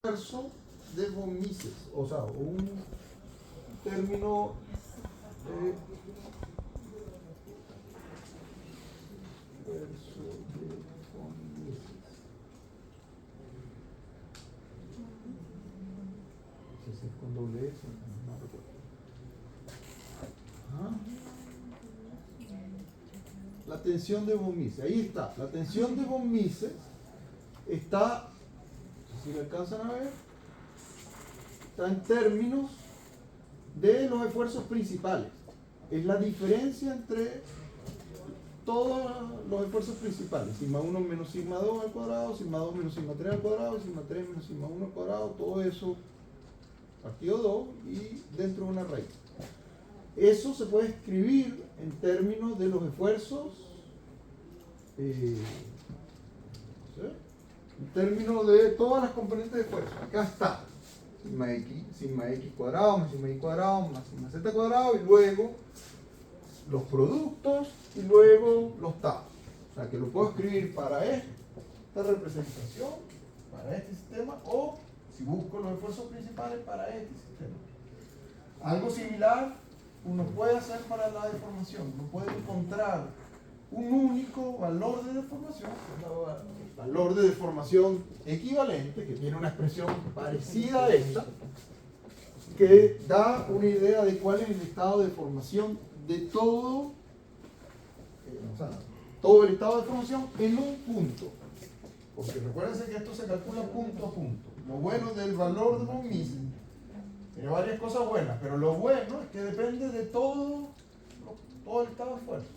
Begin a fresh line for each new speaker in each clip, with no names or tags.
esfuerzo de von Mises, o sea, un término de esfuerzo de von Mises. No sé si es con doble S, no recuerdo. La tensión de von Mises, ahí está. La tensión de von Mises está, no sé si le alcanzan a ver, está en términos de los esfuerzos principales. Es la diferencia entre todos los esfuerzos principales. Sigma 1 menos sigma 2 al cuadrado, sigma 2 menos sigma 3 al cuadrado, y sigma 3 menos sigma 1 al cuadrado, todo eso partido 2 y dentro de una raíz. Eso se puede escribir en términos de los esfuerzos, en términos de todas las componentes de esfuerzo. Acá está sigma x cuadrado más sigma y cuadrado más sigma z cuadrado, y luego los productos y luego los taos. O sea que lo puedo escribir para esta representación, para este sistema, o si busco los esfuerzos principales, para este sistema. Algo similar uno puede hacer para la deformación. Uno puede encontrar un único valor de deformación, el valor de deformación equivalente, que tiene una expresión parecida a esta, que da una idea de cuál es el estado de deformación de todo, todo el estado de deformación en un punto. Porque recuérdense que esto se calcula punto a punto. Lo bueno del valor de von Mises, tiene varias cosas buenas, pero lo bueno es que depende de todo el estado de esfuerzo.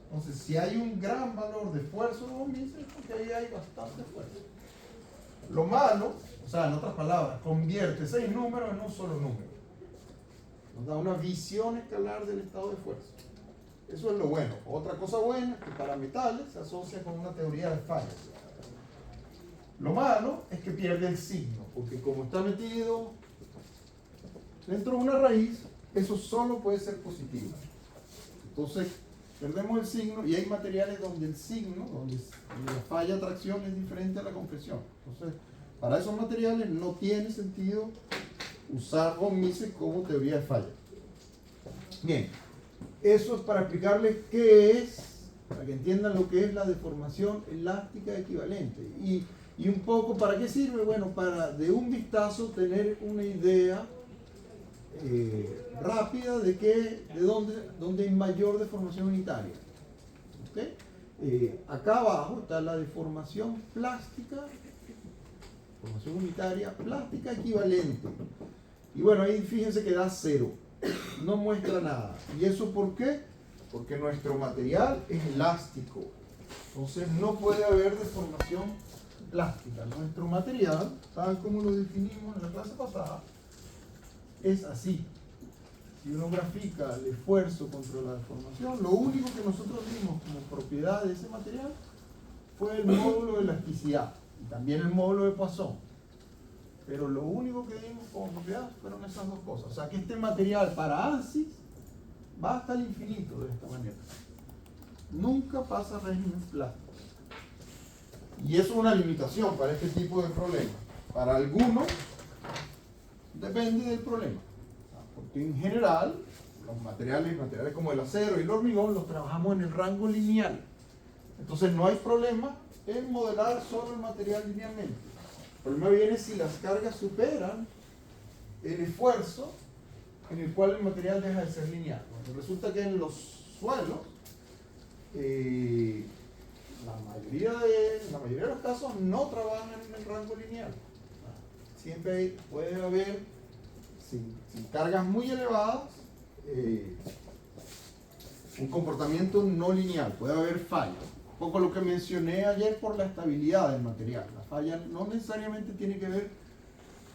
Entonces, si hay un gran valor de esfuerzo de von Mises, es porque ahí hay bastante esfuerzo. Lo malo, o sea, en otras palabras, convierte 6 números en un solo número. Nos da una visión escalar del estado de esfuerzo. Eso es lo bueno. Otra cosa buena es que para metales se asocia con una teoría de fallas. Lo malo es que pierde el signo, porque como está metido dentro de una raíz, eso solo puede ser positivo. Entonces, perdemos el signo, y hay materiales donde el signo, donde la falla de atracción es diferente a la compresión. Entonces, para esos materiales no tiene sentido usar von Mises como teoría de falla. Bien, eso es para explicarles qué es, para que entiendan lo que es la deformación elástica equivalente. Y un poco, ¿para qué sirve? Bueno, para de un vistazo tener una idea rápida de dónde hay mayor deformación unitaria. ¿Okay? Acá abajo está la deformación plástica, deformación unitaria plástica equivalente. Y bueno, ahí fíjense que da 0, no muestra nada. ¿Y eso por qué? Porque nuestro material es elástico, entonces no puede haber deformación plástica. Nuestro material, tal como lo definimos en la clase pasada, es así. Si uno grafica el esfuerzo contra la deformación, lo único que nosotros vimos como propiedad de ese material fue el módulo de elasticidad y también el módulo de Poisson. Pero lo único que vimos como propiedad fueron esas dos cosas. O sea que este material para ANSYS va hasta el infinito de esta manera. Nunca pasa régimen plástico. Y eso es una limitación para este tipo de problemas. Para algunos depende del problema. Porque en general, los materiales como el acero y el hormigón los trabajamos en el rango lineal. Entonces no hay problema en modelar solo el material linealmente. El problema viene si las cargas superan el esfuerzo en el cual el material deja de ser lineal. Bueno, resulta que en los suelos, la mayoría de los casos no trabajan en el rango lineal. Siempre puede haber, sin cargas muy elevadas, un comportamiento no lineal, puede haber fallas. Un poco lo que mencioné ayer por la estabilidad del material. La falla no necesariamente tiene que ver,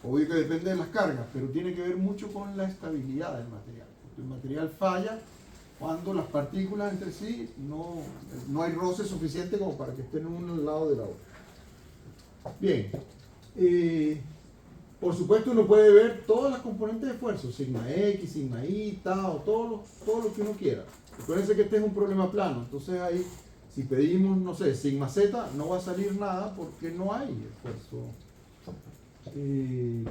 obvio que depende de las cargas, pero tiene que ver mucho con la estabilidad del material. Porque el material falla cuando las partículas entre sí no hay roce suficiente como para que estén uno al lado de la otra. Bien, por supuesto uno puede ver todas las componentes de esfuerzo, sigma X, sigma Y, tau, todo lo que uno quiera. Recuérdense que este es un problema plano, entonces ahí si pedimos, no sé, sigma Z, no va a salir nada porque no hay esfuerzo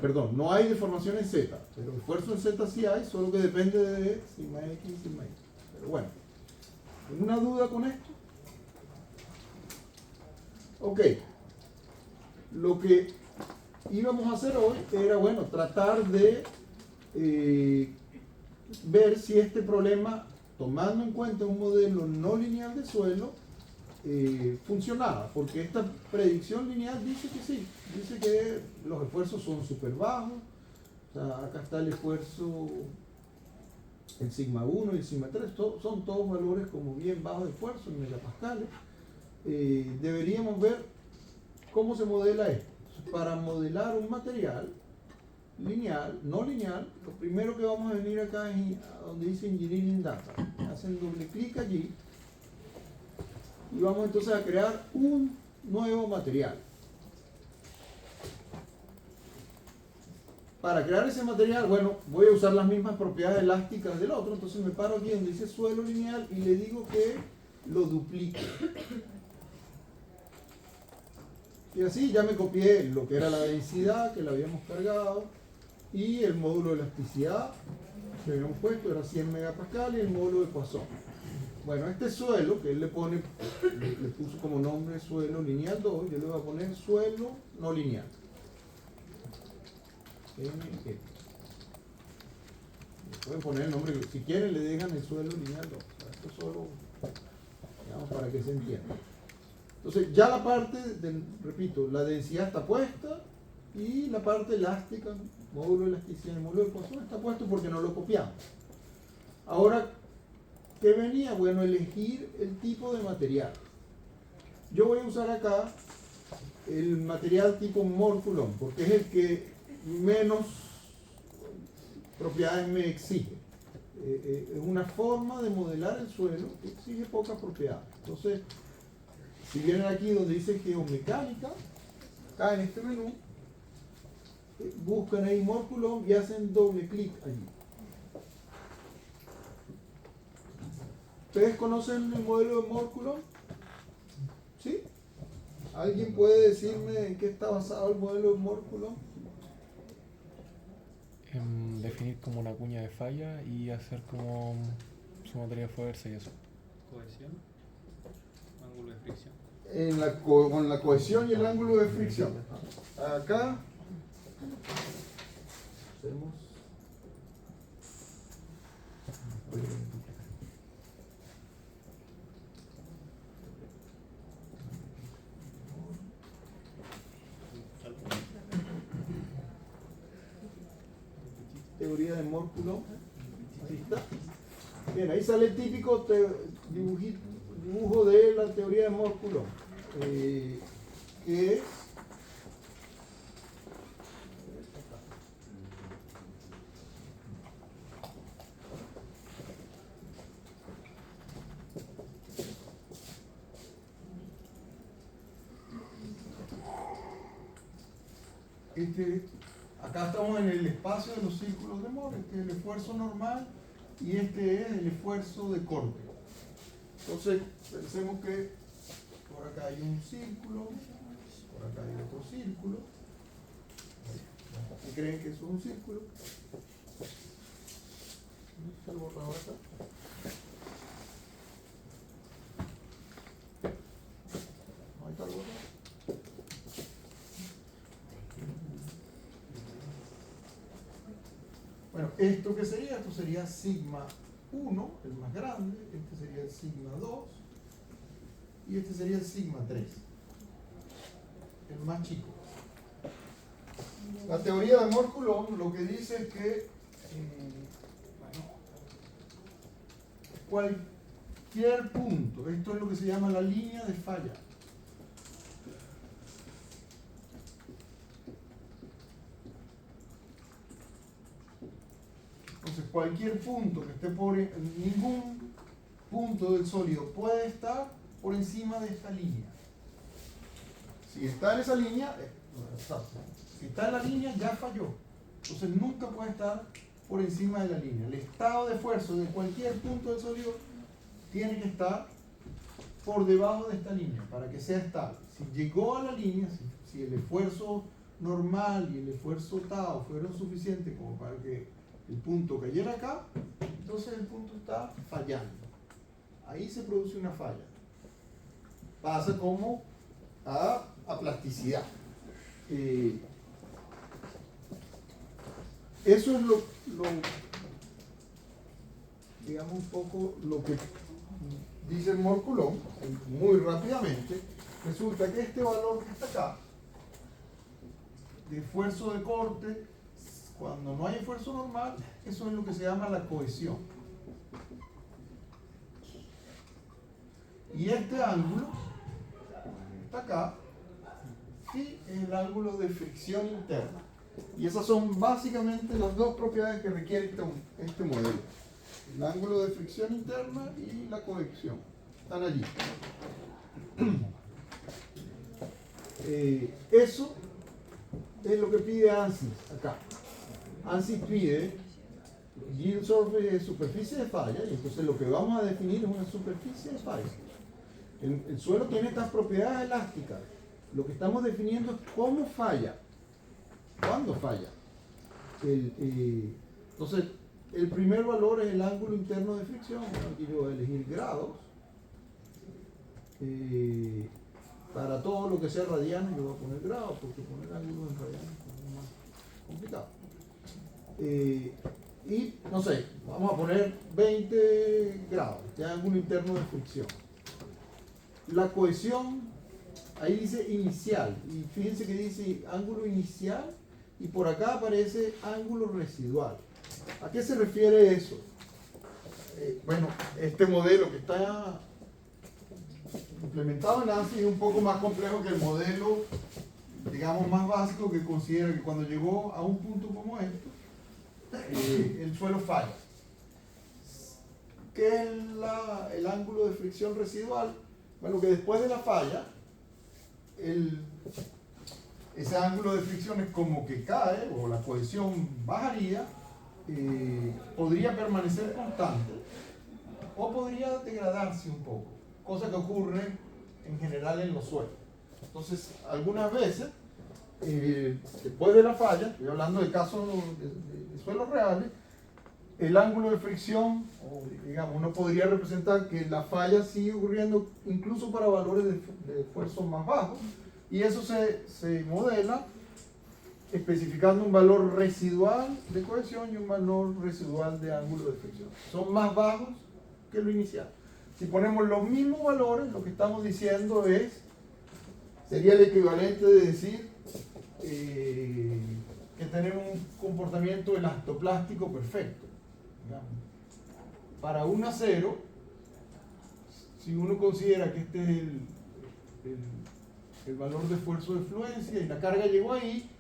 perdón, no hay deformación en Z, pero esfuerzo en Z sí hay, solo que depende de sigma X y sigma Y. Pero bueno, ¿alguna duda con esto? Ok, lo que íbamos a hacer hoy era, bueno, tratar de ver si este problema, tomando en cuenta un modelo no lineal de suelo, funcionaba, porque esta predicción lineal dice que sí, dice que los esfuerzos son súper bajos. O sea, acá está el esfuerzo, el sigma 1 y el sigma 3, son todos valores como bien bajos de esfuerzo en megapascales. Deberíamos ver cómo se modela esto. Para modelar un material lineal, no lineal, lo primero que vamos a venir acá es a donde dice Engineering Data. Hacen doble clic allí y vamos entonces a crear un nuevo material. Para crear ese material, bueno, voy a usar las mismas propiedades elásticas del otro, entonces me paro aquí donde dice suelo lineal y le digo que lo duplique. Y así ya me copié lo que era la densidad, que la habíamos cargado, y el módulo de elasticidad que habíamos puesto era 100 megapascales, y el módulo de Poisson. Bueno, este suelo, que él le puso como nombre suelo lineal 2, yo le voy a poner suelo no lineal. Le pueden poner el nombre, si quieren le dejan el suelo lineal 2. O sea, esto solo, digamos, para que se entienda. Entonces, ya la parte, repito, la densidad está puesta y la parte elástica, módulo de elasticidad y módulo de Poisson está puesto porque no lo copiamos. Ahora, ¿qué venía? Bueno, elegir el tipo de material. Yo voy a usar acá el material tipo Morculon, porque es el que menos propiedades me exige. Es una forma de modelar el suelo que exige pocas propiedades. Entonces, si vienen aquí donde dice geomecánica, acá en este menú, buscan ahí Morculon y hacen doble clic allí. ¿Ustedes conocen el modelo de Morculon? ¿Sí? ¿Alguien puede decirme en qué está basado el modelo de Morculon?
En definir como una cuña de falla y hacer como su materia de fuerza y eso.
Cohesión, ángulo de fricción.
Con la cohesión y el ángulo de fricción. Acá hacemos teoría de Morculon. Ahí está. Bien, ahí sale el típico dibujo de la teoría de Morculon, que es acá estamos en el espacio de los círculos de Moore, este es el esfuerzo normal y este es el esfuerzo de corte. Entonces, pensemos que por acá hay un círculo, por acá hay otro círculo. ¿Y creen que eso es un círculo? ¿Está el borrador acá? ¿No está el borrador? Bueno, ¿esto qué sería? Esto sería sigma 1, el más grande, este sería el sigma 2 y este sería el sigma 3, el más chico. La teoría de Morculon lo que dice es que cualquier punto, esto es lo que se llama la línea de falla. Entonces, cualquier punto que esté por ningún punto del sólido puede estar por encima de esta línea. Si está en esa línea, si está en la línea ya falló. Entonces nunca puede estar por encima de la línea. El estado de esfuerzo de cualquier punto del sólido tiene que estar por debajo de esta línea para que sea estable. Si llegó a la línea, si el esfuerzo normal y el esfuerzo Tau fueron suficientes como para que el punto cayera acá, entonces el punto está fallando. Ahí se produce una falla. Pasa como a plasticidad. Eso es digamos un poco lo que dice Moore-Coulomb, muy rápidamente. Resulta que este valor que está acá, de esfuerzo de corte, cuando no hay esfuerzo normal, eso es lo que se llama la cohesión. Y este ángulo, que está acá, sí es el ángulo de fricción interna. Y esas son básicamente las dos propiedades que requiere este modelo. El ángulo de fricción interna y la cohesión. Están allí. Eso es lo que pide ANSYS acá. ANSYS pide yield surface de superficie de falla, y entonces lo que vamos a definir es una superficie de falla. El suelo tiene estas propiedades elásticas. Lo que estamos definiendo es cómo falla, cuándo falla. Entonces, el primer valor es el ángulo interno de fricción. Aquí yo voy a elegir grados. Para todo lo que sea radiano yo voy a poner grados, porque poner ángulos en radianos es más complicado. Y no sé, vamos a poner 20 grados de ángulo interno de fricción. La cohesión, ahí dice inicial, y fíjense que dice ángulo inicial y por acá aparece ángulo residual. ¿A qué se refiere eso? Bueno, este modelo que está implementado en ANSYS es un poco más complejo que el modelo, digamos, más básico, que considera que cuando llegó a un punto como este, el suelo falla. ¿Qué es el ángulo de fricción residual? Bueno, que después de la falla, ese ángulo de fricción es como que cae, o la cohesión bajaría, podría permanecer constante, o podría degradarse un poco, cosa que ocurre en general en los suelos. Entonces, algunas veces, después de la falla, estoy hablando de casos de suelos reales, el ángulo de fricción, o digamos, uno podría representar que la falla sigue ocurriendo incluso para valores de esfuerzo más bajos, y eso se modela especificando un valor residual de cohesión y un valor residual de ángulo de fricción. Son más bajos que lo inicial. Si ponemos los mismos valores, lo que estamos diciendo sería el equivalente de decir que tenemos un comportamiento elastoplástico perfecto. Digamos. Para un acero, si uno considera que este es el valor de esfuerzo de fluencia y la carga llegó ahí,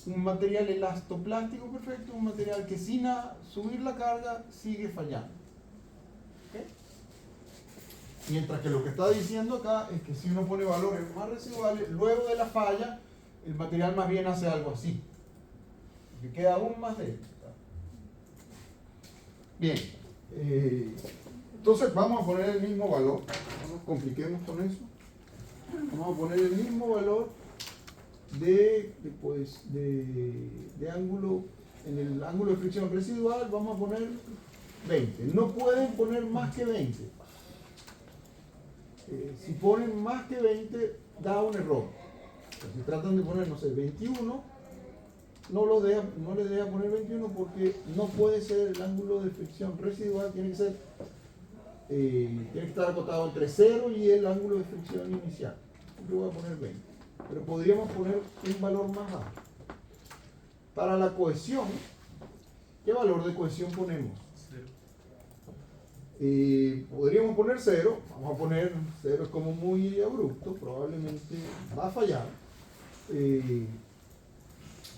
un material elastoplástico perfecto, un material que sin subir la carga sigue fallando. ¿Okay? Mientras que lo que está diciendo acá es que si uno pone valores más residuales, luego de la falla, el material más bien hace algo así, que queda aún más débil. Bien, entonces vamos a poner el mismo valor, no nos compliquemos con eso. Vamos a poner el mismo valor de ángulo, en el ángulo de fricción residual vamos a poner 20. No pueden poner más que 20. Si ponen más que 20 da un error. Si tratan de poner, no sé, 21, no les deja poner 21 porque no puede ser el ángulo de fricción residual, tiene que estar acotado entre 0 y el ángulo de fricción inicial. Yo voy a poner 20, pero podríamos poner un valor más bajo. Para la cohesión, ¿qué valor de cohesión ponemos? 0. Podríamos poner 0, vamos a poner 0, es como muy abrupto, probablemente va a fallar.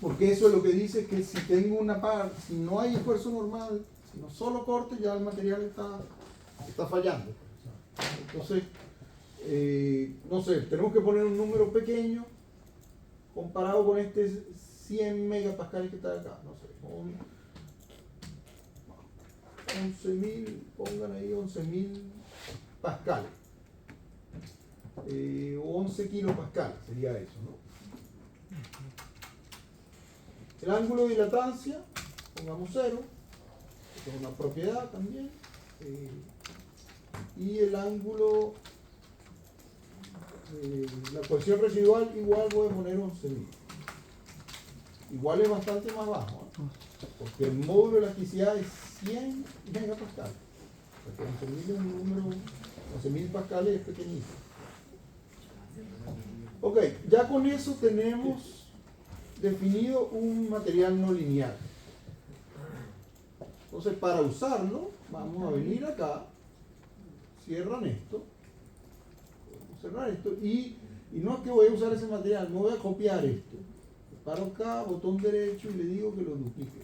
Porque eso es lo que dice que si tengo una parte, si no hay esfuerzo normal, si no solo corte, ya el material está fallando. Entonces, no sé, tenemos que poner un número pequeño comparado con este 100 megapascales que está acá, no sé, 11.000, pongan ahí 11.000 pascales, o 11 kilopascales sería eso, ¿no? El ángulo de dilatancia, pongamos 0, que es una propiedad también. Y el ángulo, la cohesión residual igual voy a poner 11.000. Igual es bastante más bajo, ¿eh? Porque el módulo de elasticidad es 100 megapascales. Porque 11.000 es un número, 11.000 pascales es pequeñito. Ok, ya con eso tenemos definido un material no lineal. Entonces, para usarlo, vamos a venir acá, cierran esto, cerrar esto, y no es que voy a usar ese material, no voy a copiar esto. Paro acá, botón derecho y le digo que lo duplique.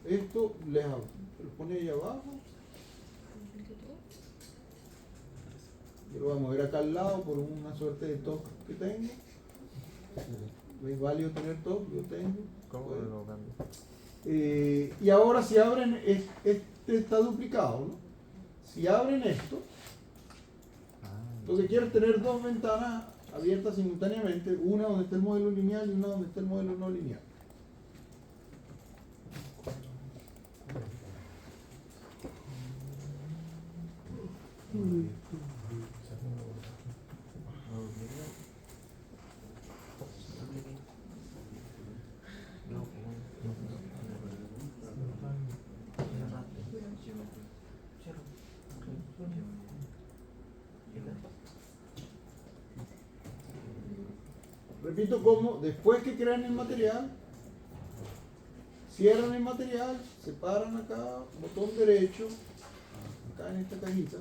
Esto lo pone ahí abajo. Yo lo voy a mover acá al lado por una suerte de top que tengo. ¿Es válido tener top? Yo tengo.
¿Cómo lo cambio?
Y ahora si abren, este está duplicado, ¿no? Si abren esto, lo que quiero es tener dos ventanas abiertas simultáneamente, una donde está el modelo lineal y una donde está el modelo no lineal. Repito cómo, después que crean el material, cierran el material, separan acá, botón derecho, acá en esta cajita,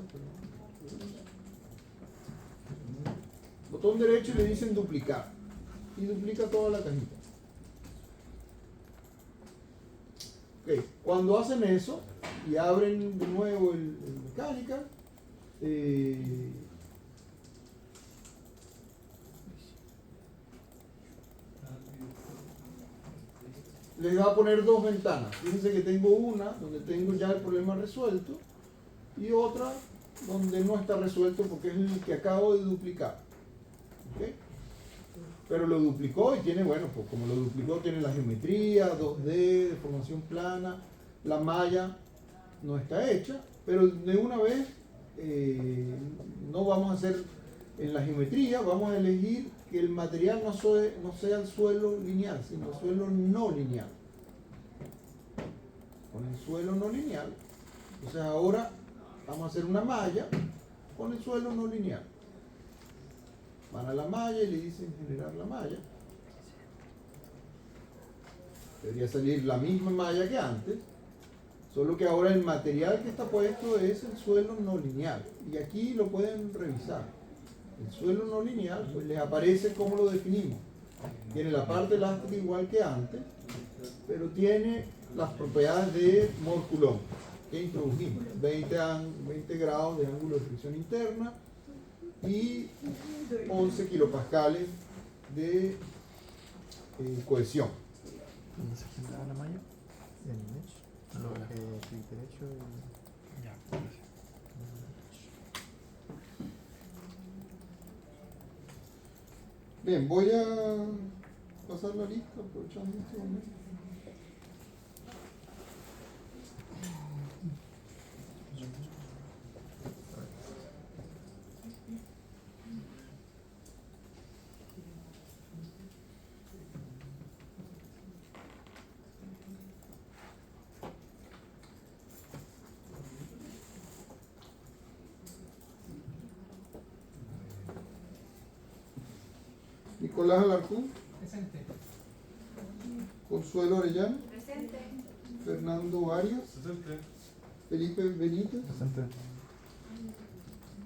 botón derecho y le dicen duplicar, y duplica toda la cajita. Ok, cuando hacen eso y abren de nuevo el mecánica, les va a poner dos ventanas. Fíjense que tengo una donde tengo ya el problema resuelto y otra donde no está resuelto porque es el que acabo de duplicar. ¿Okay? Pero lo duplicó y tiene, bueno, pues como lo duplicó tiene la geometría, 2D, deformación plana, la malla no está hecha, pero de una vez no vamos a hacer en la geometría, vamos a elegir que el material no sea el suelo lineal, sino el suelo no lineal. Con el suelo no lineal, entonces ahora vamos a hacer una malla con el suelo no lineal. Van a la malla y le dicen generar la malla. Debería salir la misma malla que antes, solo que ahora el material que está puesto es el suelo no lineal. Y aquí lo pueden revisar. El suelo no lineal, pues les aparece cómo lo definimos. Tiene la parte elástica igual que antes, pero tiene las propiedades de Mohr-Coulomb que introdujimos. 20 grados de ángulo de fricción interna y 11 kilopascales de cohesión.
¿Dónde se generaba la malla?
En Mesh,
Lo veo.
clic derecho y
Ya, gracias.
Bien, voy a pasar la lista aprovechando este momento. Nicolás Alarcón.
Presente.
Consuelo Orellana.
Presente.
Fernando Arias.
Presente.
Felipe Benítez.
presente.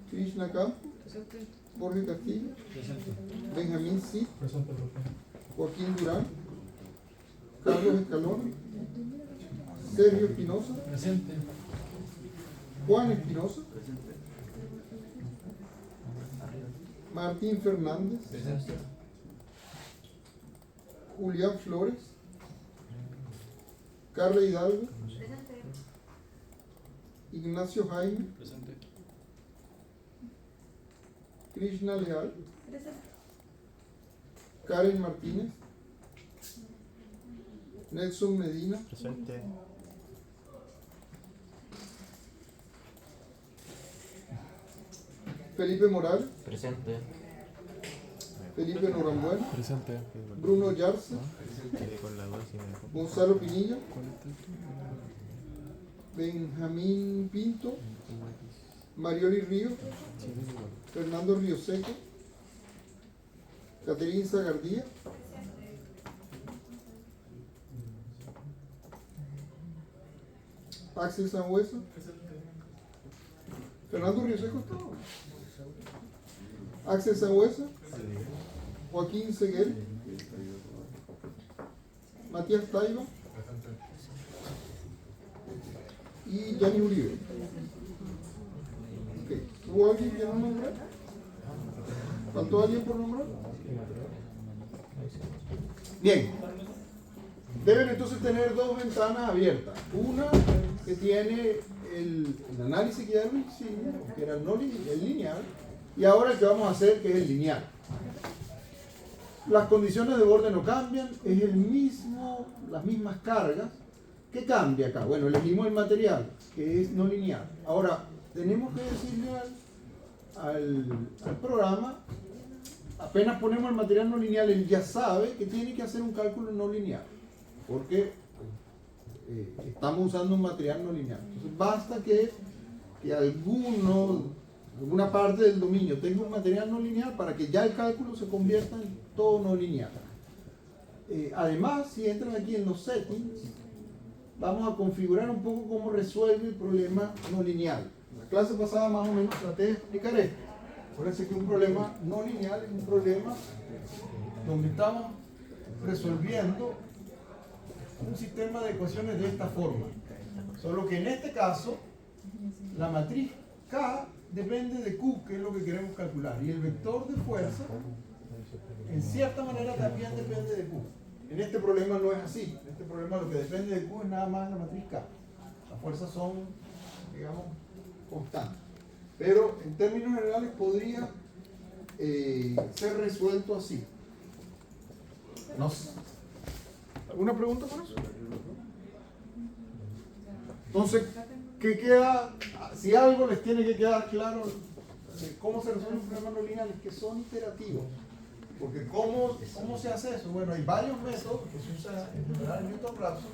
Krishna Campo.
Presente.
Jorge Castillo.
Presente.
Benjamín Cid.
Presente, profe.
Joaquín Durán. Carlos Escalón. Sergio Espinosa.
Presente.
Juan Espinosa. Martín Fernández.
Presente.
Julián Flores. Carla Hidalgo.
Presente.
Ignacio Jaime.
Presente.
Krishna Leal,
Presente.
Karen Martínez, Nelson Medina,
Presente.
Felipe Moral,
Presente.
Felipe Norambuena,
Presente.
Bruno Yarza,
Quedé con la duda si me dejó.
Gonzalo Pinilla,
¿Cuál es el tuyo?
Benjamín Pinto, Marioli Río,
Sí, es igual.
Fernando Río Seco, Caterín Zagardía, Axel Sangüesa, Fernando Río Seco está. Axel Sangüesa, Joaquín Seguel, Matías Taiba y Yanni Uribe. Okay. ¿Hubo alguien que no nombró? ¿Faltó alguien por nombrar? Bien. Deben entonces tener dos ventanas abiertas. Una que tiene el análisis que ya lo hicimos, que era el lineal, y ahora el que vamos a hacer, que es el lineal. Las condiciones de borde no cambian, es el mismo, las mismas cargas. ¿Qué cambia acá? Bueno, elegimos el material, que es no lineal. Ahora, tenemos que decirle al programa, apenas ponemos el material no lineal, él ya sabe que tiene que hacer un cálculo no lineal, porque estamos usando un material no lineal. Entonces, basta que alguna parte del dominio tenga un material no lineal para que ya el cálculo se convierta en todo no lineal. Además, si entran aquí en los settings, vamos a configurar un poco cómo resuelve el problema no lineal. En la clase pasada más o menos traté de explicar esto. Acuérdense que un problema no lineal es un problema donde estamos resolviendo un sistema de ecuaciones de esta forma. Solo que en este caso, la matriz K depende de Q, que es lo que queremos calcular. Y el vector de fuerza, en cierta manera, también depende de Q. En este problema no es así. En este problema lo que depende de Q es nada más la matriz K. Las fuerzas son, digamos, constantes. Pero en términos generales podría ser resuelto así. No sé. ¿Alguna pregunta con eso? Entonces, ¿qué queda? Si algo les tiene que quedar claro de cómo se resuelve un problema no lineal, es que son iterativos. Porque ¿cómo se hace eso? Bueno, hay varios métodos que se usan en general en Newton-Raphson,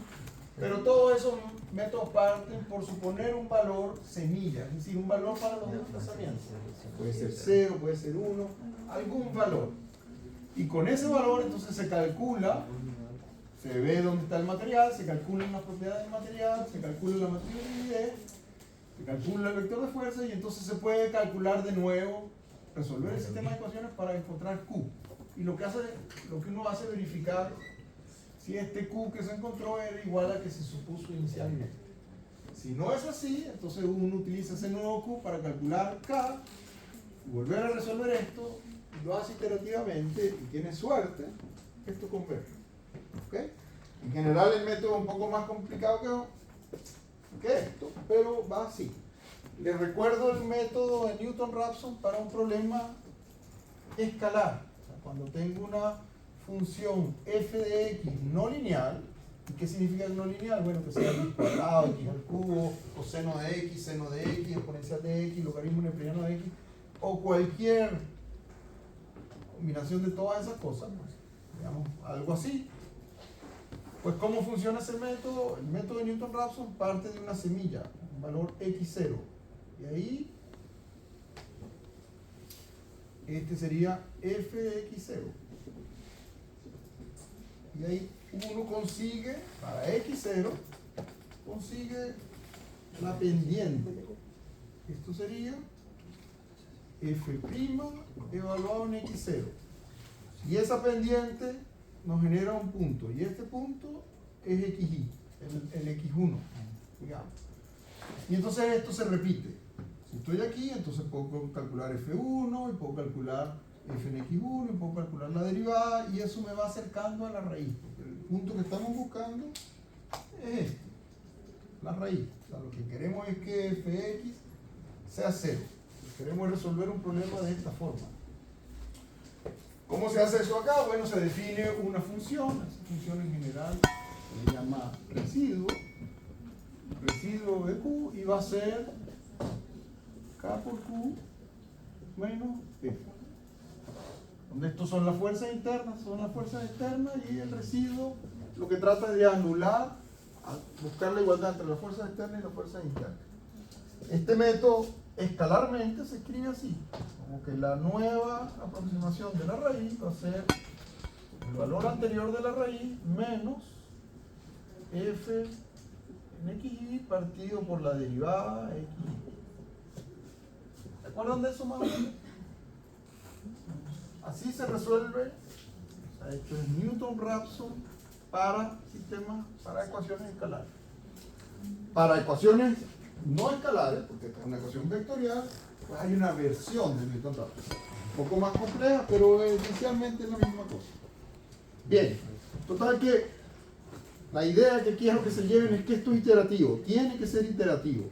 pero todos esos métodos parten por suponer un valor semilla, es decir, un valor para los desplazamientos. Puede ser 0, puede ser 1, algún valor. Y con ese valor entonces se calcula, se ve dónde está el material, se calculan las propiedades del material, se calcula la matriz de rigidez, se calcula el vector de fuerza y entonces se puede calcular de nuevo, resolver el sistema de ecuaciones para encontrar Q. Y lo que uno hace es verificar si este Q que se encontró era igual al que se supuso inicialmente. Si no es así, entonces uno utiliza ese nuevo Q para calcular K y volver a resolver esto, y lo hace iterativamente y tiene suerte, esto converge. ¿Okay? En general el método es un poco más complicado que esto, pero va así. Les recuerdo el método de Newton-Raphson para un problema escalar. O sea, cuando tengo una función f de x no lineal, ¿y qué significa no lineal? Bueno, que sea x cuadrado, x al cubo, coseno de x, seno de x, exponencial de x, logaritmo neperiano de x, o cualquier combinación de todas esas cosas, digamos, algo así. Pues ¿cómo funciona ese método? El método de Newton-Raphson parte de una semilla, un valor x0. Y ahí, este sería f de x0. Y ahí uno consigue, para x0, consigue la pendiente. Esto sería f' evaluado en x0. Y esa pendiente nos genera un punto. Y este punto es xy, el x1, digamos. Y entonces esto se repite. Si estoy aquí, entonces puedo calcular f1, y puedo calcular f en x1, y puedo calcular la derivada, y eso me va acercando a la raíz. Porque el punto que estamos buscando es este, la raíz. O sea, lo que queremos es que fx sea 0. Queremos resolver un problema de esta forma. ¿Cómo se hace eso acá? Bueno, se define una función, esa función en general se llama residuo de Q, y va a ser K por Q menos F. Donde estos son las fuerzas internas, y el residuo lo que trata es de anular, buscar la igualdad entre las fuerzas externas y las fuerzas internas. Este método escalarmente se escribe así, como que la nueva aproximación de la raíz va a ser el valor anterior de la raíz menos f en xy partido por la derivada xy. ¿Se acuerdan de eso más o menos? Así se resuelve. O sea, esto es Newton-Raphson para sistemas, para ecuaciones escalares. Para ecuaciones no escalares, porque esta es una ecuación vectorial, pues hay una versión de Newton-Raphson. Un poco más compleja, pero esencialmente es la misma cosa. Bien, total que la idea que quiero que se lleven es que esto es iterativo, tiene que ser iterativo.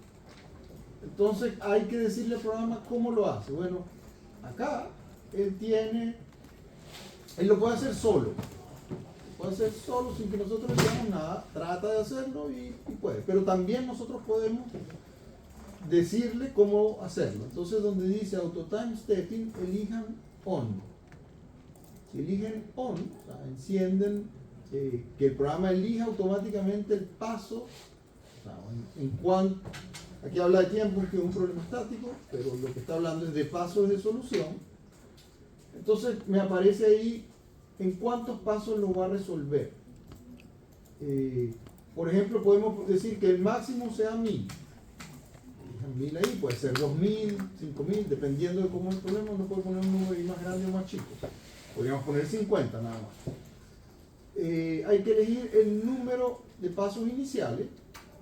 Entonces hay que decirle al programa cómo lo hace. Bueno, acá él lo puede hacer solo. Puede hacer solo sin que nosotros le digamos nada, trata de hacerlo y puede. Pero también nosotros podemos decirle cómo hacerlo. Entonces donde dice auto time stepping, elijan on. Si eligen on, o sea, encienden, que el programa elija automáticamente el paso, o sea, en cuanto, aquí habla de tiempo, que es un problema estático, pero lo que está hablando es de pasos de solución. Entonces me aparece ahí en cuántos pasos lo va a resolver. Por ejemplo, podemos decir que el máximo sea 1000. 1000 ahí, puede ser 2000, 5000, dependiendo de cómo es el problema. Uno puede poner un número ahí más grande o más chico. Podríamos poner 50 nada más. Hay que elegir el número de pasos iniciales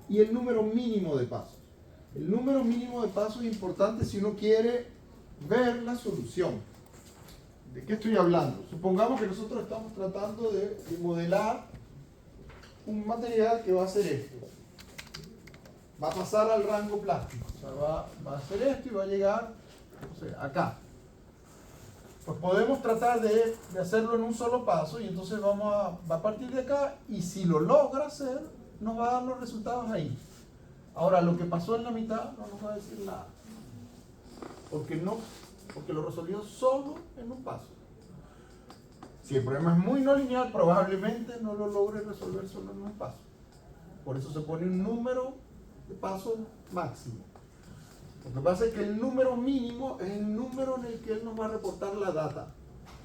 y el número mínimo de pasos. El número mínimo de pasos es importante si uno quiere ver la solución. ¿De qué estoy hablando? Supongamos que nosotros estamos tratando de modelar un material que va a hacer esto. Va a pasar al rango plástico. O sea, va a hacer esto y va a llegar, no sé, acá. Pues podemos tratar de hacerlo en un solo paso y entonces va a partir de acá, y si lo logra hacer, nos va a dar los resultados ahí. Ahora, lo que pasó en la mitad no nos va a decir nada. Porque lo resolvió solo en un paso. Si el problema es muy no lineal, probablemente no lo logre resolver solo en un paso. Por eso se pone un número de pasos máximo. Lo que pasa es que el número mínimo es el número en el que él nos va a reportar la data.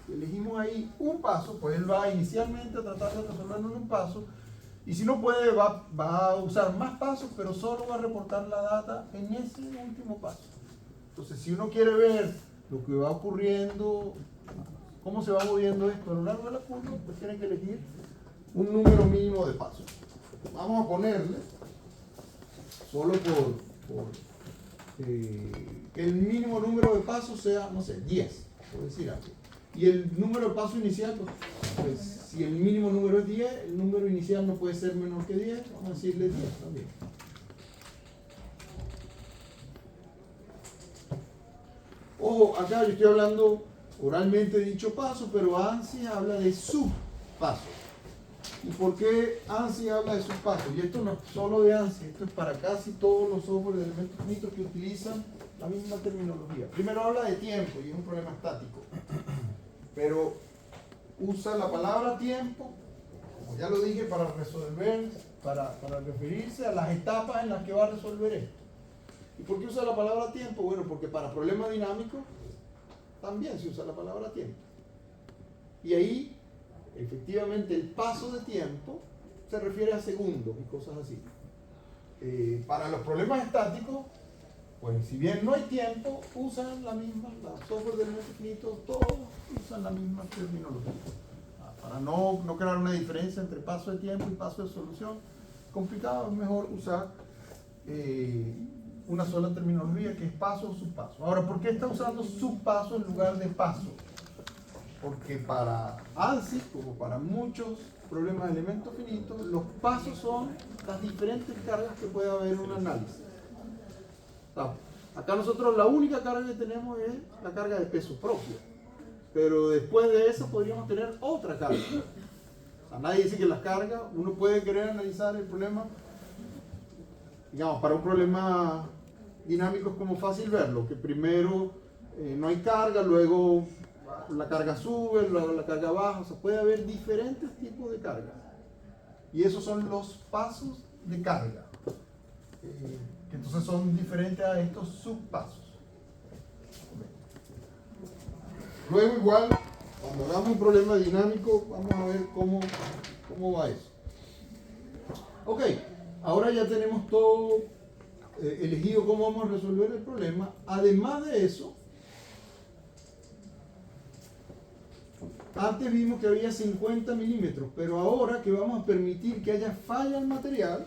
Si elegimos ahí un paso, pues él va inicialmente a tratar de resolverlo en un paso, y si no puede, va a usar más pasos, pero solo va a reportar la data en ese último paso. Entonces, si uno quiere ver lo que va ocurriendo, cómo se va moviendo esto a lo largo de la curva, pues tiene que elegir un número mínimo de pasos. Vamos a ponerle, solo que el mínimo número de pasos sea, no sé, 10, por decir algo. Y el número de paso inicial, pues si el mínimo número es 10, el número inicial no puede ser menor que 10, vamos a decirle 10 también. Ojo, acá yo estoy hablando oralmente de dicho paso, pero ANSI habla de subpasos. ¿Y por qué ANSI habla de subpasos? Y esto no es solo de ANSI, esto es para casi todos los software de elementos finitos que utilizan la misma terminología. Primero habla de tiempo y es un problema estático, pero usa la palabra tiempo, como ya lo dije, para resolver, para referirse a las etapas en las que va a resolver esto. ¿Y por qué usa la palabra tiempo? Bueno, porque para problemas dinámicos también se usa la palabra tiempo. Y ahí, efectivamente, el paso de tiempo se refiere a segundos y cosas así. Para los problemas estáticos, pues si bien no hay tiempo, usan la misma, los software de elementos finitos, todos usan la misma terminología. Para no crear una diferencia entre paso de tiempo y paso de solución complicado, es mejor usar una sola terminología, que es paso o subpaso. Ahora, ¿por qué está usando subpaso en lugar de paso? Porque para ANSI, como para muchos problemas de elementos finitos, los pasos son las diferentes cargas que puede haber en un análisis. Acá nosotros la única carga que tenemos es la carga de peso propio. Pero después de eso podríamos tener otra carga. O sea, nadie dice que las cargas, uno puede querer analizar el problema, digamos, para un problema dinámico es como fácil verlo, que primero no hay carga, luego la carga sube, luego la carga baja, o sea, puede haber diferentes tipos de cargas. Y esos son los pasos de carga, que entonces son diferentes a estos subpasos. Luego igual, cuando hagamos un problema dinámico, vamos a ver cómo va eso. Ok, ahora ya tenemos todo elegido cómo vamos a resolver el problema. Además de eso, antes vimos que había 50 milímetros, pero ahora que vamos a permitir que haya falla en material,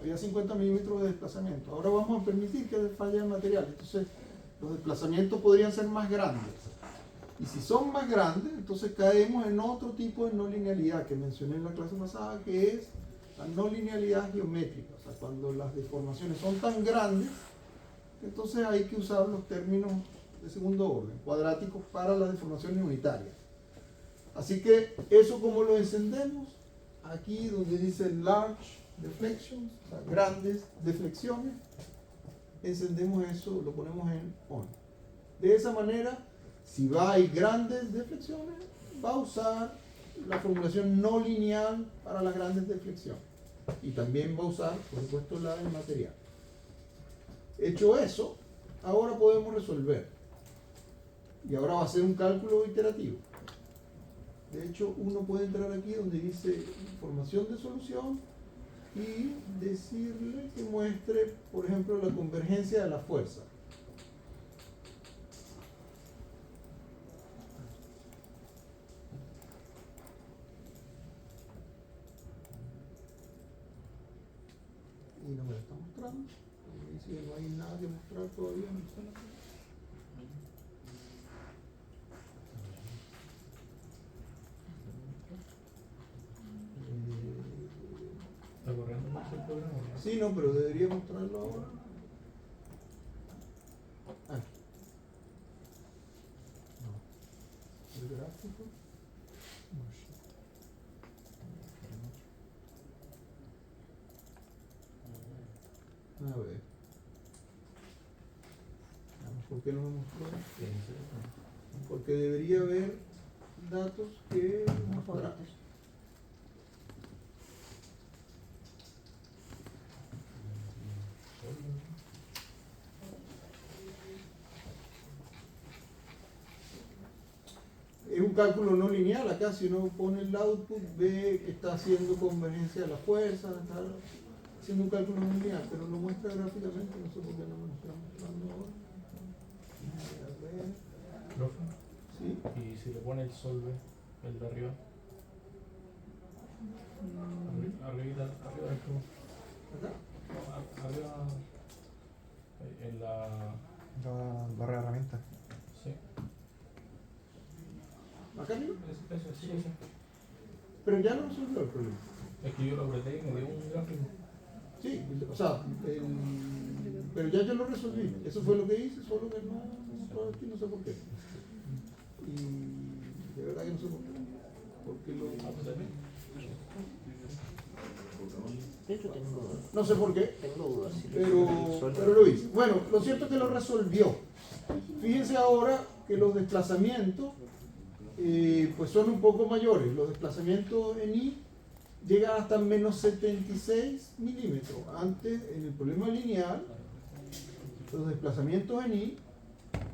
había 50 milímetros de desplazamiento, ahora vamos a permitir que haya falla en material. Entonces, los desplazamientos podrían ser más grandes. Y si son más grandes, entonces caemos en otro tipo de no linealidad que mencioné en la clase pasada, que es la no linealidad geométrica. O sea, cuando las deformaciones son tan grandes, entonces hay que usar los términos de segundo orden, cuadráticos, para las deformaciones unitarias. Así que eso, ¿cómo lo encendemos? Aquí donde dice large deflections, o sea, grandes deflexiones, encendemos eso, lo ponemos en on. De esa manera, si hay grandes deflexiones, va a usar la formulación no lineal para las grandes deflexiones. Y también va a usar, por supuesto, la del material. Hecho eso, ahora podemos resolver. Y ahora va a ser un cálculo iterativo. De hecho, uno puede entrar aquí donde dice información de solución y decirle que muestre, por ejemplo, la convergencia de la fuerza. Y no me lo está mostrando. Me dice que no hay nada que mostrar todavía.
¿Está corriendo mucho el programa?
Sí, no, pero debería mostrarlo ahora. Aquí. No. El gráfico. A ver. ¿Por qué no me mostró? Porque debería haber datos que mostrar. Es un cálculo no lineal. Acá si uno pone el output ve que está haciendo convergencia de la fuerza, está haciendo un cálculo no lineal, pero lo muestra gráficamente, no sé por qué no me lo está mostrando ahora. A ver.
¿Profe?
Sí.
¿Y si le pone el solve, el de arriba? Arriba del tubo.
¿Acá?
No, arriba en la...
La barra de herramientas.
Sí.
¿Acá arriba?
Sí.
Pero ya no resolvió el problema.
Es que yo lo apreté y me dio un gráfico.
Sí, o sea, pero ya yo lo resolví. Eso fue lo que hice, solo que no mostró aquí, no sé por qué. Y de verdad que no sé por qué. Porque lo...
De hecho tengo dudas.
No sé por qué,
Tengo dudas. Si
pero lo hice. Bueno, lo cierto es que lo resolvió. Fíjense ahora que los desplazamientos pues son un poco mayores. Los desplazamientos en I llegan hasta menos 76 milímetros. Antes, en el problema lineal, los desplazamientos en I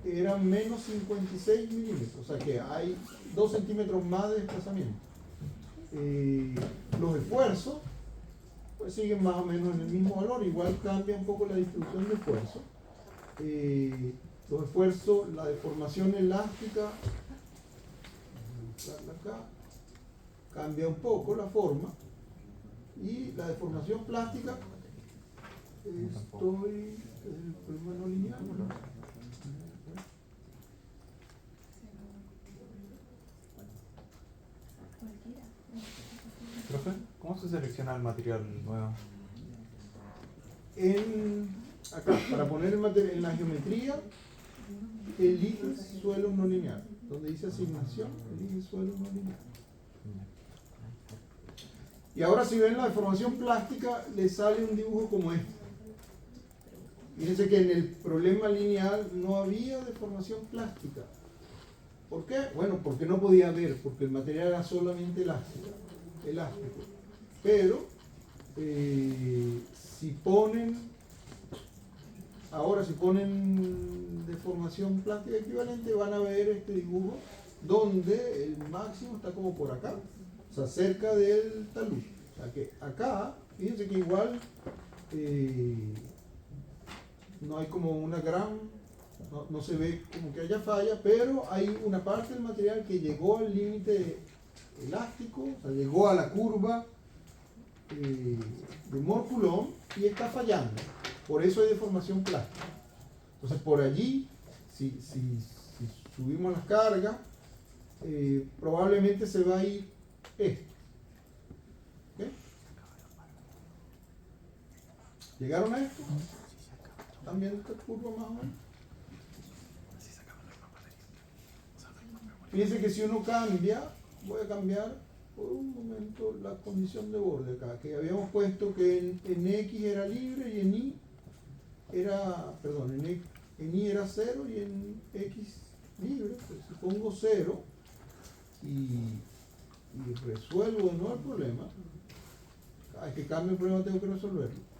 eran menos 56 milímetros. O sea que hay 2 centímetros más de desplazamiento. Los esfuerzos pues siguen más o menos en el mismo valor. Igual cambia un poco la distribución de esfuerzo. Los esfuerzos, la deformación elástica, acá, cambia un poco la forma, y la deformación plástica, el problema no lineal, ¿no?
Profe, ¿cómo se selecciona el material nuevo?
Acá, para poner el material en la geometría, eliges suelo no lineal. donde dice asignación, elige suelo no lineal. Y ahora si ven la deformación plástica, le sale un dibujo como este. Fíjense que en el problema lineal no había deformación plástica. ¿Por qué? Bueno, porque no podía haber, porque el material era solamente elástico. Pero, si ponen deformación plástica equivalente, van a ver este dibujo donde el máximo está como por acá, o sea, cerca del talud. O sea que acá, fíjense que igual no hay como una gran, no se ve como que haya falla, pero hay una parte del material que llegó al límite elástico, o sea, llegó a la curva de Moore-Coulomb y está fallando. Por eso hay deformación plástica. Entonces por allí, si subimos las cargas, probablemente se va a ir esto. ¿Ok? ¿Llegaron a esto? ¿Están viendo esta curva más o menos? Fíjense que si uno cambia, voy a cambiar por un momento la condición de borde acá, que habíamos puesto que en X era libre y en Y era, perdón, en Y era 0 y en X libre. Pues si pongo 0 y resuelvo de nuevo el problema, cada vez que cambie el problema tengo que resolverlo.